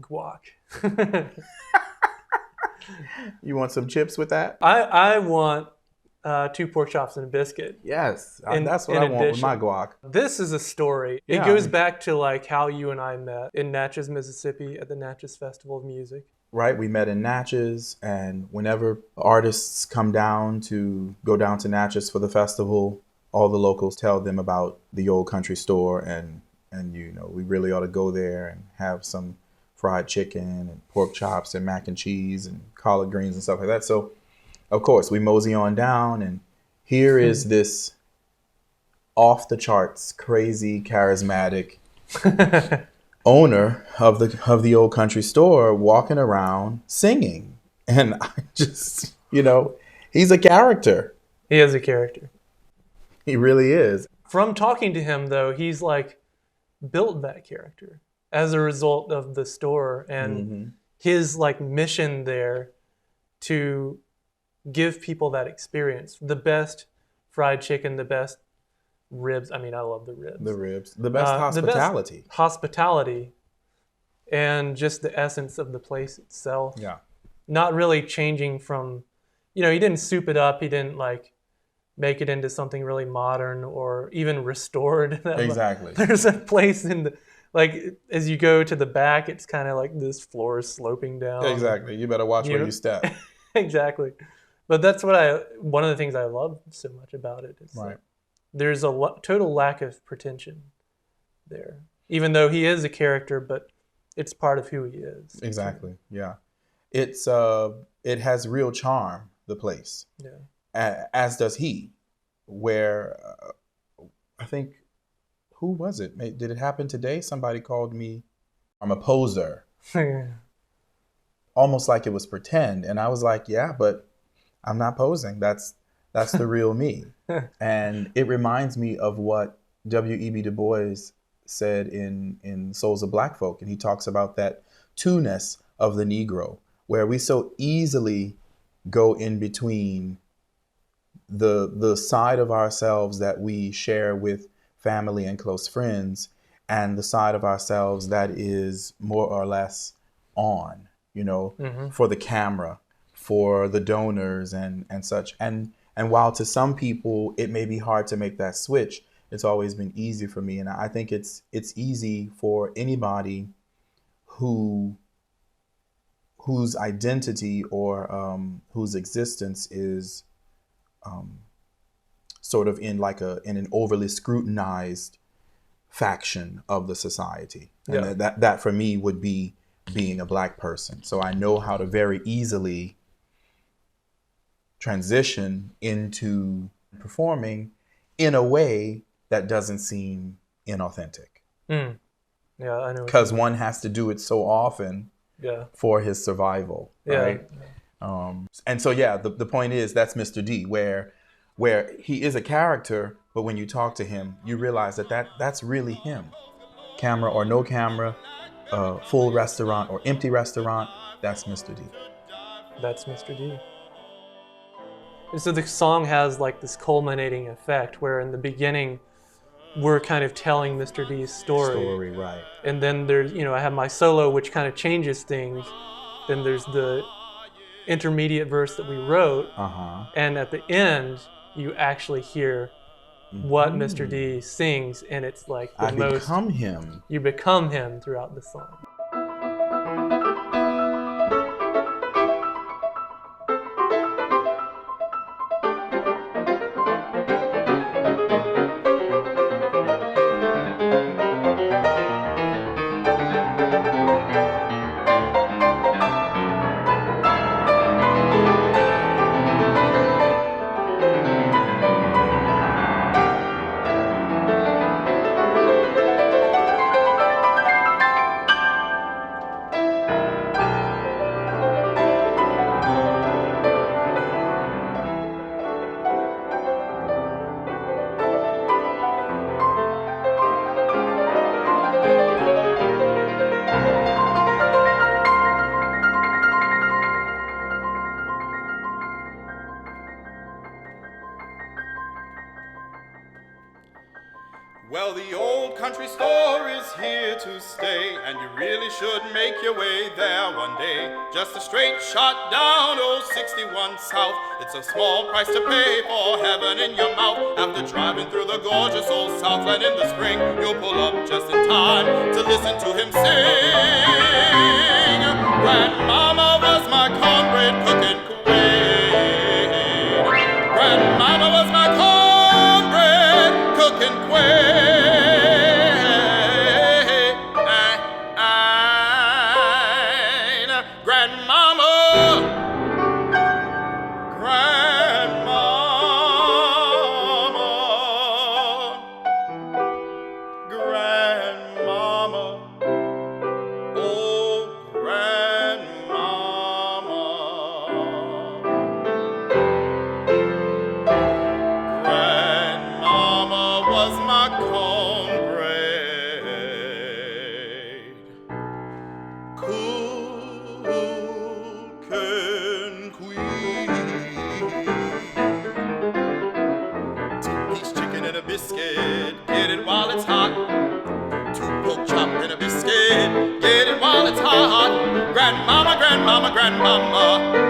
GWACQ. You want some chips with that? I want 2 pork chops and a biscuit. Yes, that's what I want with my guac. This is a story. It goes back to like how you and I met in Natchez, Mississippi at the Natchez Festival of Music. Right, we met in Natchez, and whenever artists come down to go down to Natchez for the festival, all the locals tell them about the old country store, and you know, we really ought to go there and have some fried chicken and pork chops and mac and cheese and collard greens and stuff like that. So of course we mosey on down, and here is this off the charts, crazy, charismatic owner of the old country store walking around singing. And I just, you know, he's a character. He is a character. He really is. From talking to him though, he's like built that character as a result of the store and his like mission there to give people that experience. The best fried chicken, the best ribs. I mean, I love the ribs. The ribs. The best hospitality. The best hospitality and just the essence of the place itself. Yeah. Not really changing from, you know, he didn't soup it up. He didn't like make it into something really modern or even restored. Exactly. There's a place in the, like, as you go to the back, it's kind of like this floor is sloping down. Exactly. You better watch where you step. Exactly. But that's one of the things I love so much about it is right. There's a total lack of pretension there, even though he is a character, but it's part of who he is. Exactly. Yeah. It has real charm, the place. Yeah. As does he, where I think, who was it? Did it happen today? Somebody called me, I'm a poser. Almost like it was pretend. And I was like, yeah, but I'm not posing. That's the real me. And it reminds me of what W.E.B. Du Bois said in Souls of Black Folk. And he talks about that two-ness of the Negro, where we so easily go in between the side of ourselves that we share with family and close friends and the side of ourselves that is more or less on, you know, for the camera, for the donors and such. And while to some people it may be hard to make that switch, it's always been easy for me. And I think it's easy for anybody whose identity or whose existence is sort of in an overly scrutinized faction of the society. And that for me would be being a Black person. So I know how to very easily transition into performing in a way that doesn't seem inauthentic. Yeah, I know. Because one has to do it so often for his survival, right? And so, the point is that's Mr. D, where he is a character, but when you talk to him, you realize that's really him. Camera or no camera, full restaurant or empty restaurant, that's Mr. D. That's Mr. D. And so the song has like this culminating effect where in the beginning, we're kind of telling Mr. D's story. Right. And then there's, I have my solo, which kind of changes things. Then there's the intermediate verse that we wrote. And at the end, you actually hear what Mr. D sings. And it's like you become him. You become him throughout the song. And you really should make your way there one day. Just a straight shot down old 61 South. It's a small price to pay for heaven in your mouth. After driving through the gorgeous old Southland in the spring, you'll pull up just in time to listen to him sing. Grandmama was my cornbread-cooking queen. Grandmama was my cornbread-cooking queen. Grandmama, Grandmama, oh Grandmama. Grandmama was my cornbread-cooking queen. Two-piece chicken and a biscuit, get it while it's hot. Two pork chop and a biscuit, get it while it's hot. Grandmama, Grandmama, Grandmama.